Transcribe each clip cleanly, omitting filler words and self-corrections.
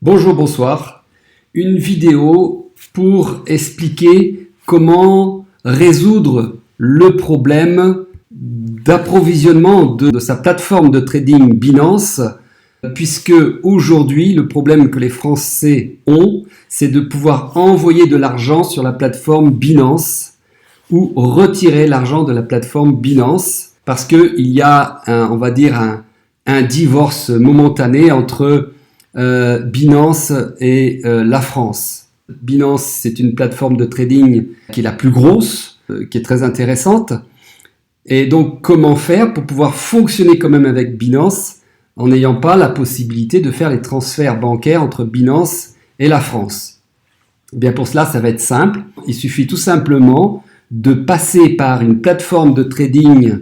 Bonjour, bonsoir. Une vidéo pour expliquer comment résoudre le problème d'approvisionnement de sa plateforme de trading Binance, puisque aujourd'hui, le problème que les Français ont, c'est de pouvoir envoyer de l'argent sur la plateforme Binance ou retirer l'argent de la plateforme Binance, parce qu'il y a un divorce momentané entre Binance et la France. Binance, c'est une plateforme de trading qui est la plus grosse, qui est très intéressante. Et donc, comment faire pour pouvoir fonctionner quand même avec Binance en n'ayant pas la possibilité de faire les transferts bancaires entre Binance et la France? Eh bien, pour cela, ça va être simple. Il suffit tout simplement de passer par une plateforme de trading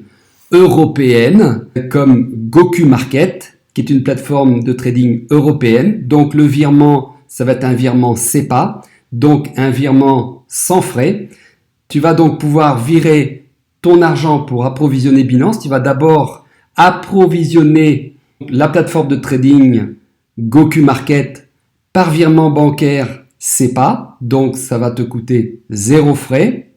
européenne comme GokuMarket, qui est une plateforme de trading européenne. Donc le virement, ça va être un virement SEPA, donc un virement sans frais. Tu vas donc pouvoir virer ton argent pour approvisionner Binance. Tu vas d'abord approvisionner la plateforme de trading GokuMarket par virement bancaire SEPA, donc ça va te coûter 0 frais.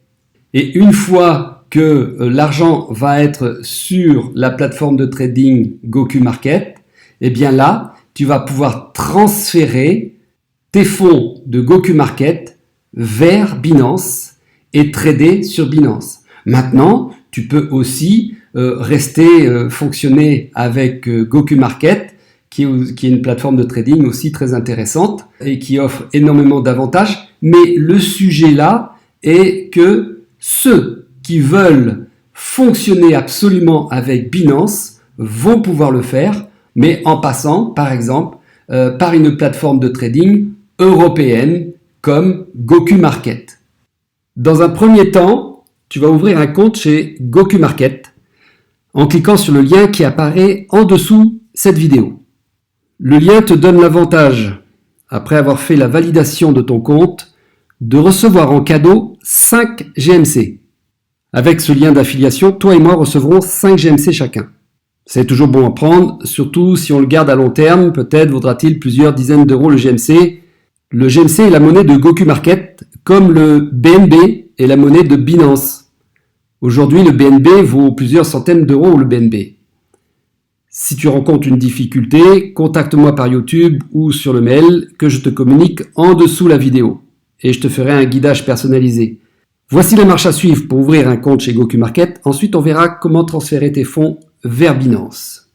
Et une fois que l'argent va être sur la plateforme de trading GokuMarket, eh bien là, tu vas pouvoir transférer tes fonds de GokuMarket vers Binance et trader sur Binance. Maintenant, tu peux aussi fonctionner avec GokuMarket, qui est une plateforme de trading aussi très intéressante et qui offre énormément d'avantages. Mais le sujet là est que ceux qui veulent fonctionner absolument avec Binance vont pouvoir le faire, mais en passant, par exemple, par une plateforme de trading européenne comme GokuMarket. Dans un premier temps, tu vas ouvrir un compte chez GokuMarket en cliquant sur le lien qui apparaît en dessous cette vidéo. Le lien te donne l'avantage, après avoir fait la validation de ton compte, de recevoir en cadeau 5 GMC. Avec ce lien d'affiliation, toi et moi recevrons 5 GMC chacun. C'est toujours bon à prendre, surtout si on le garde à long terme, peut-être vaudra-t-il plusieurs dizaines d'euros le GMC. Le GMC est la monnaie de GokuMarket, comme le BNB est la monnaie de Binance. Aujourd'hui, le BNB vaut plusieurs centaines d'euros le BNB. Si tu rencontres une difficulté, contacte-moi par YouTube ou sur le mail que je te communique en dessous la vidéo et je te ferai un guidage personnalisé. Voici la marche à suivre pour ouvrir un compte chez GokuMarket. Ensuite, on verra comment transférer tes fonds vers Binance.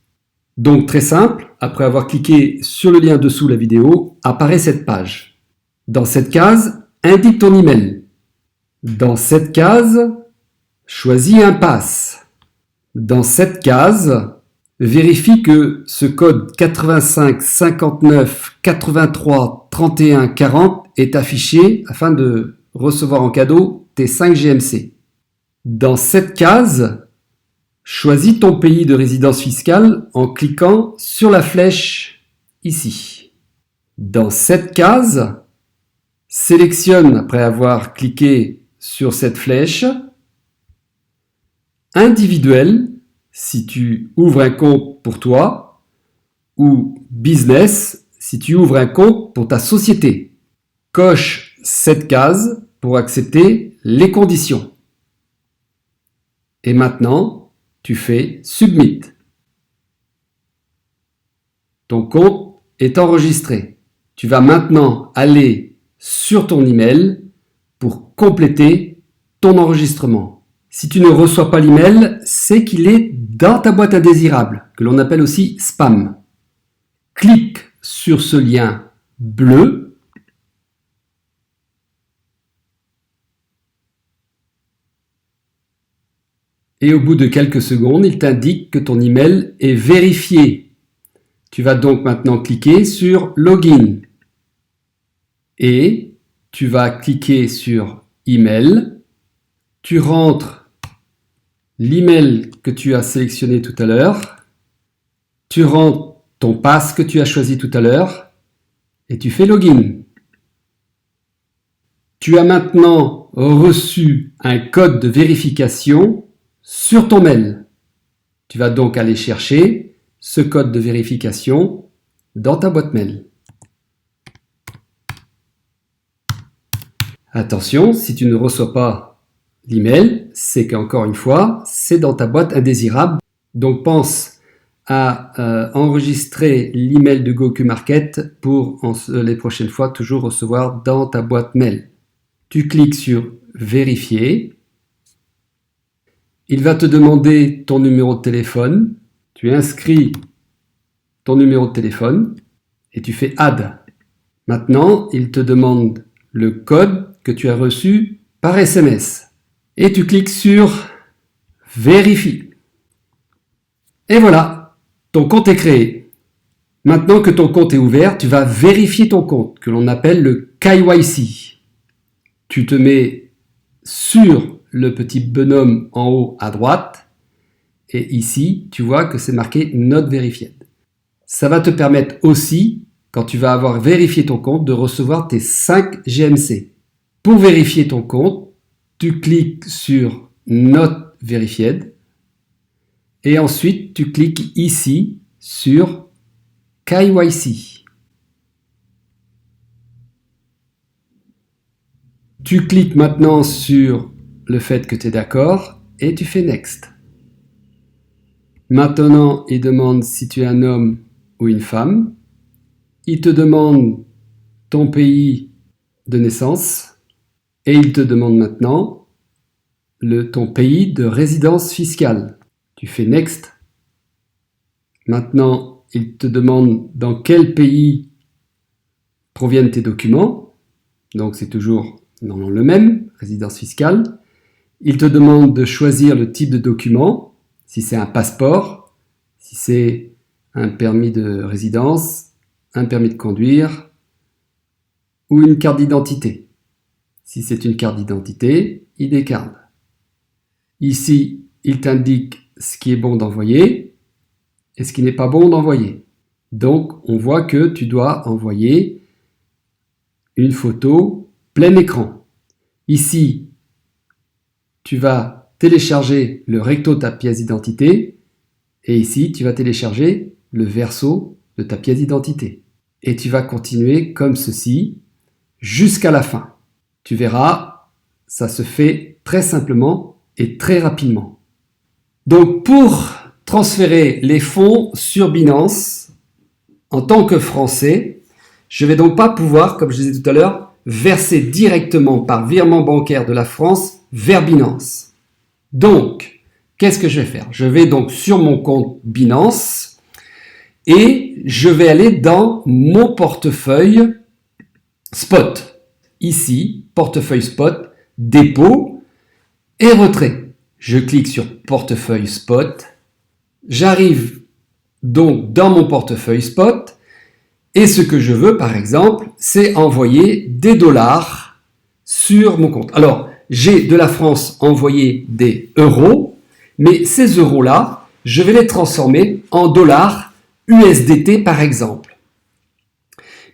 Donc très simple, après avoir cliqué sur le lien dessous la vidéo, apparaît cette page. Dans cette case, indique ton email. Dans cette case, choisis un pass. Dans cette case, vérifie que ce code 85 59 83 31 40 est affiché afin de recevoir en cadeau tes 5 GMC. Dans cette case, choisis ton pays de résidence fiscale en cliquant sur la flèche ici. Dans cette case, sélectionne, après avoir cliqué sur cette flèche, individuel, si tu ouvres un compte pour toi, ou business, si tu ouvres un compte pour ta société. Coche cette case pour accepter les conditions. Et maintenant, tu fais Submit. Ton compte est enregistré. Tu vas maintenant aller sur ton email pour compléter ton enregistrement. Si tu ne reçois pas l'email, c'est qu'il est dans ta boîte indésirable, que l'on appelle aussi spam. Clique sur ce lien bleu. Et au bout de quelques secondes, il t'indique que ton email est vérifié. Tu vas donc maintenant cliquer sur Login. Et tu vas cliquer sur Email. Tu rentres l'email que tu as sélectionné tout à l'heure. Tu rentres ton pass que tu as choisi tout à l'heure. Et tu fais Login. Tu as maintenant reçu un code de vérification sur ton mail. Tu vas donc aller chercher ce code de vérification dans ta boîte mail. Attention, si tu ne reçois pas l'email, c'est qu'encore une fois, c'est dans ta boîte indésirable. Donc pense à enregistrer l'email de GoQMarket pour les prochaines fois toujours recevoir dans ta boîte mail. Tu cliques sur vérifier. Il va te demander ton numéro de téléphone. Tu inscris ton numéro de téléphone et tu fais add. Maintenant, il te demande le code que tu as reçu par SMS. Et tu cliques sur vérifie. Et voilà, ton compte est créé. Maintenant que ton compte est ouvert, tu vas vérifier ton compte, que l'on appelle le KYC. Tu te mets sur le petit bonhomme en haut à droite et ici, tu vois que c'est marqué Not Verified. Ça va te permettre aussi, quand tu vas avoir vérifié ton compte, de recevoir tes 5 GMC. Pour vérifier ton compte, tu cliques sur Not Verified et ensuite tu cliques ici sur KYC. Tu cliques maintenant sur le fait que tu es d'accord et tu fais Next. Maintenant, il demande si tu es un homme ou une femme. Il te demande ton pays de naissance et il te demande maintenant ton pays de résidence fiscale. Tu fais Next. Maintenant, il te demande dans quel pays proviennent tes documents. Donc c'est toujours normalement le même, résidence fiscale. Il te demande de choisir le type de document, si c'est un passeport, si c'est un permis de résidence, un permis de conduire ou une carte d'identité. Si c'est une carte d'identité, ID-card. Ici, il t'indique ce qui est bon d'envoyer et ce qui n'est pas bon d'envoyer. Donc, on voit que tu dois envoyer une photo plein écran. Ici, tu vas télécharger le recto de ta pièce d'identité et ici, tu vas télécharger le verso de ta pièce d'identité. Et tu vas continuer comme ceci jusqu'à la fin. Tu verras, ça se fait très simplement et très rapidement. Donc pour transférer les fonds sur Binance, en tant que Français, je ne vais donc pas pouvoir, comme je disais tout à l'heure, verser directement par virement bancaire de la France vers Binance. Donc, qu'est-ce que je vais faire? Je vais donc sur mon compte Binance et je vais aller dans mon portefeuille Spot. Ici, portefeuille Spot, dépôt et retrait. Je clique sur portefeuille Spot. J'arrive donc dans mon portefeuille Spot et ce que je veux, par exemple, c'est envoyer des dollars sur mon compte. Alors, j'ai de la France envoyé des euros, mais ces euros-là, je vais les transformer en dollars USDT, par exemple.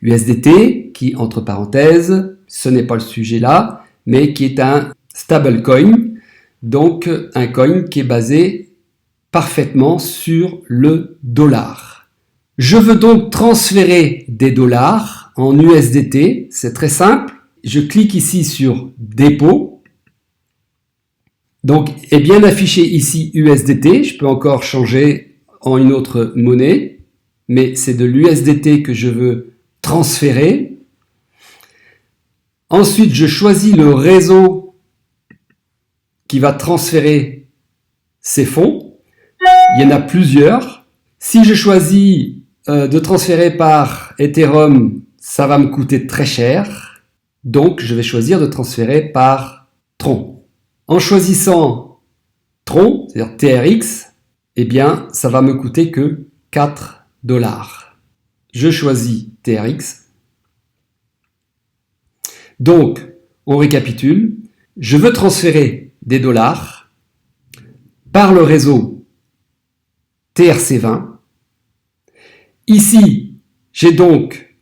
USDT, qui, entre parenthèses, ce n'est pas le sujet là, mais qui est un stablecoin, donc un coin qui est basé parfaitement sur le dollar. Je veux donc transférer des dollars en USDT, c'est très simple. Je clique ici sur dépôt. Donc est bien affiché ici USDT, je peux encore changer en une autre monnaie, mais c'est de l'USDT que je veux transférer. Ensuite, je choisis le réseau qui va transférer ces fonds. Il y en a plusieurs. Si je choisis de transférer par Ethereum, ça va me coûter très cher. Donc, je vais choisir de transférer par Tron. En choisissant Tron, c'est-à-dire TRX, eh bien, ça va me coûter que 4 $. Je choisis TRX. Donc, on récapitule. Je veux transférer des dollars par le réseau TRC20. Ici, j'ai donc,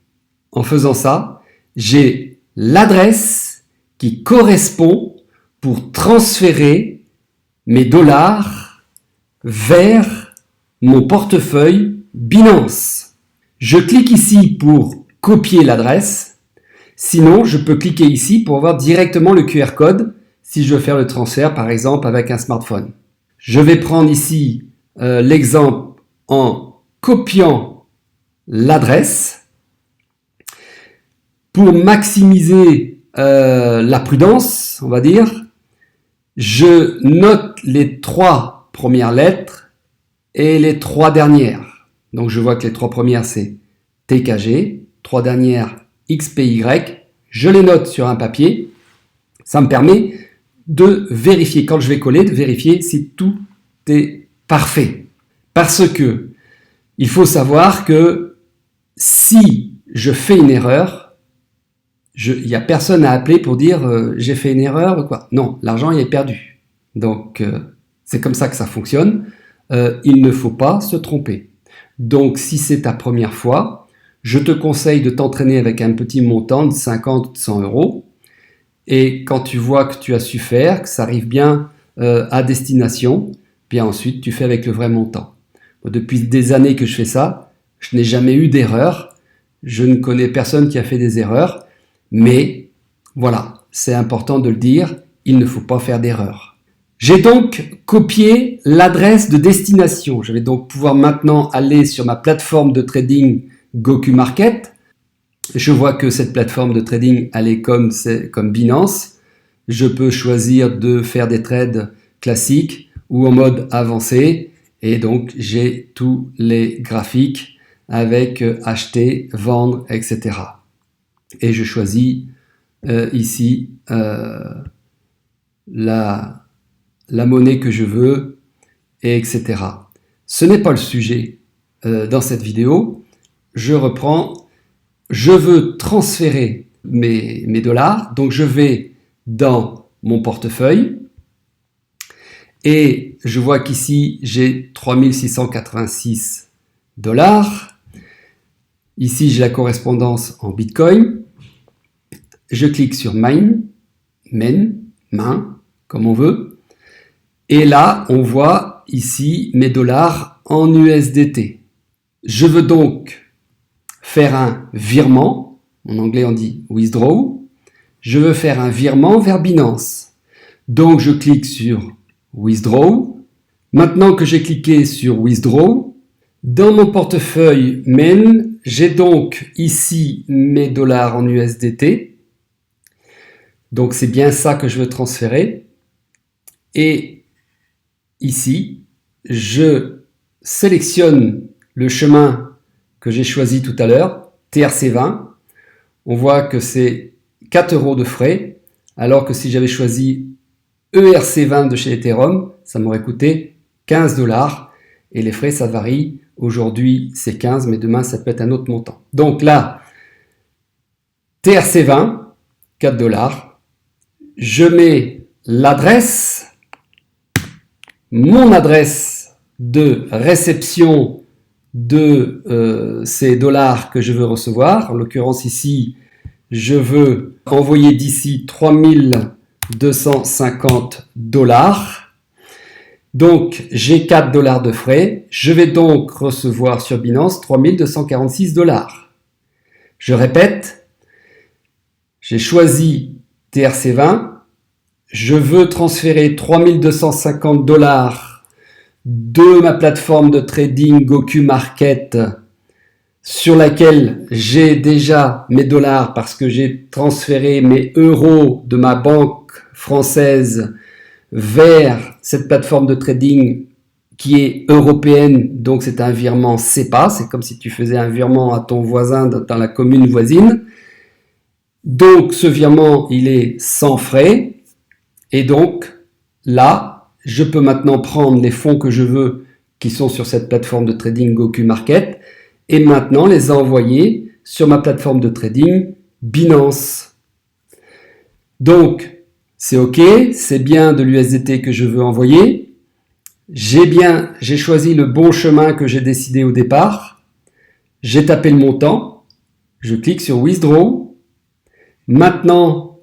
en faisant ça, j'ai l'adresse qui correspond pour transférer mes dollars vers mon portefeuille Binance. Je clique ici pour copier l'adresse. Sinon, je peux cliquer ici pour voir directement le QR code si je veux faire le transfert, par exemple, avec un smartphone. Je vais prendre ici l'exemple en copiant l'adresse. Pour maximiser la prudence, on va dire, je note les 3 premières lettres et les 3 dernières. Donc je vois que les 3 premières c'est TKG, 3 dernières XPY. Je les note sur un papier. Ça me permet de vérifier, quand je vais coller, de vérifier si tout est parfait. Parce que il faut savoir que si je fais une erreur, il n'y a personne à appeler pour dire j'ai fait une erreur ou quoi. Non, l'argent il est perdu. Donc c'est comme ça que ça fonctionne. Il ne faut pas se tromper. Donc si c'est ta première fois, je te conseille de t'entraîner avec un petit montant de 50 ou 100 euros. Et quand tu vois que tu as su faire, que ça arrive bien à destination, bien ensuite tu fais avec le vrai montant. Depuis des années que je fais ça, je n'ai jamais eu d'erreur. Je ne connais personne qui a fait des erreurs. Mais voilà, c'est important de le dire, il ne faut pas faire d'erreur. J'ai donc copié l'adresse de destination. Je vais donc pouvoir maintenant aller sur ma plateforme de trading Goku Market. Je vois que cette plateforme de trading, elle est comme Binance. Je peux choisir de faire des trades classiques ou en mode avancé. Et donc, j'ai tous les graphiques avec acheter, vendre, etc. Et je choisis ici la monnaie que je veux, et etc. Ce n'est pas le sujet dans cette vidéo. Je reprends. Je veux transférer mes dollars. Donc, je vais dans mon portefeuille. Et je vois qu'ici, j'ai 3686 dollars. Ici, j'ai la correspondance en Bitcoin. Je clique sur main, comme on veut. Et là, on voit ici mes dollars en USDT. Je veux donc faire un virement. En anglais, on dit withdraw. Je veux faire un virement vers Binance. Donc, je clique sur withdraw. Maintenant que j'ai cliqué sur withdraw, dans mon portefeuille main, j'ai donc ici mes dollars en USDT. Donc, c'est bien ça que je veux transférer. Et ici, je sélectionne le chemin que j'ai choisi tout à l'heure, TRC20. On voit que c'est 4 euros de frais, alors que si j'avais choisi ERC20 de chez Ethereum, ça m'aurait coûté 15 dollars. Et les frais, ça varie. Aujourd'hui, c'est 15, mais demain, ça peut être un autre montant. Donc là, TRC20, 4 dollars. Je mets l'adresse, mon adresse de réception de ces dollars que je veux recevoir. En l'occurrence ici, je veux envoyer d'ici 3250 dollars. Donc, j'ai 4 dollars de frais. Je vais donc recevoir sur Binance 3246 dollars. Je répète, j'ai choisi TRC20. Je veux transférer 3250 dollars de ma plateforme de trading Goku Market sur laquelle j'ai déjà mes dollars parce que j'ai transféré mes euros de ma banque française vers cette plateforme de trading qui est européenne, donc c'est un virement SEPA, c'est comme si tu faisais un virement à ton voisin dans la commune voisine. Donc ce virement, il est sans frais, et donc là, je peux maintenant prendre les fonds que je veux qui sont sur cette plateforme de trading Goku Market et maintenant les envoyer sur ma plateforme de trading Binance. Donc, c'est OK, c'est bien de l'USDT que je veux envoyer. J'ai choisi le bon chemin que j'ai décidé au départ. J'ai tapé le montant. Je clique sur Withdraw. Maintenant,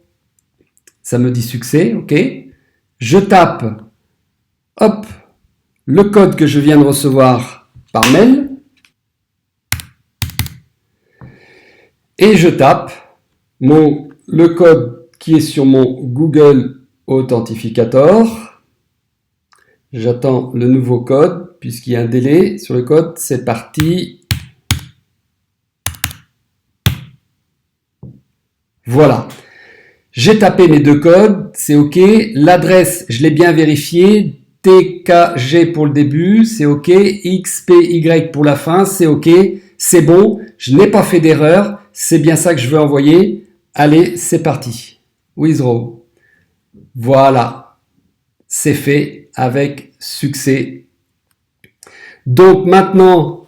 ça me dit succès, OK. Je tape, hop, le code que je viens de recevoir par mail. Et je tape le code qui est sur mon Google Authentificator. J'attends le nouveau code puisqu'il y a un délai sur le code. C'est parti. Voilà. J'ai tapé mes deux codes, c'est OK. L'adresse, je l'ai bien vérifiée. TKG pour le début, c'est OK. XPY pour la fin, c'est OK. C'est bon, je n'ai pas fait d'erreur. C'est bien ça que je veux envoyer. Allez, c'est parti. Withdraw. Voilà. C'est fait avec succès. Donc maintenant,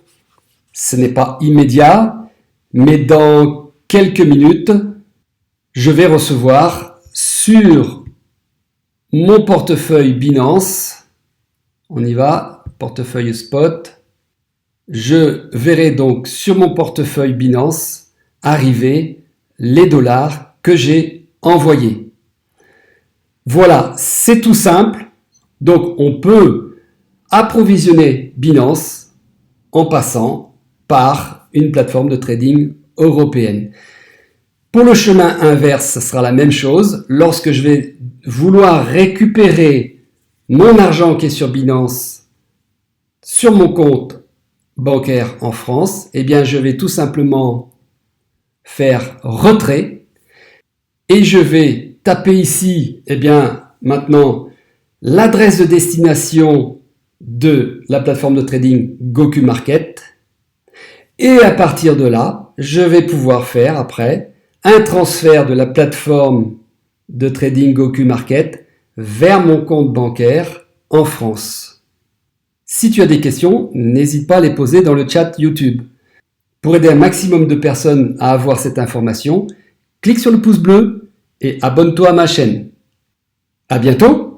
ce n'est pas immédiat, mais dans quelques minutes, je vais recevoir sur mon portefeuille Binance, on y va, portefeuille spot, je verrai donc sur mon portefeuille Binance arriver les dollars que j'ai envoyés. Voilà, c'est tout simple. Donc on peut approvisionner Binance en passant par une plateforme de trading européenne. Pour le chemin inverse, ce sera la même chose. Lorsque je vais vouloir récupérer mon argent qui est sur Binance sur mon compte bancaire en France, eh bien, je vais tout simplement faire retrait et je vais taper ici, eh bien, maintenant, l'adresse de destination de la plateforme de trading Goku Market. Et à partir de là, je vais pouvoir faire après un transfert de la plateforme de trading Goku Market vers mon compte bancaire en France. Si tu as des questions, n'hésite pas à les poser dans le chat YouTube. Pour aider un maximum de personnes à avoir cette information, clique sur le pouce bleu et abonne-toi à ma chaîne. À bientôt!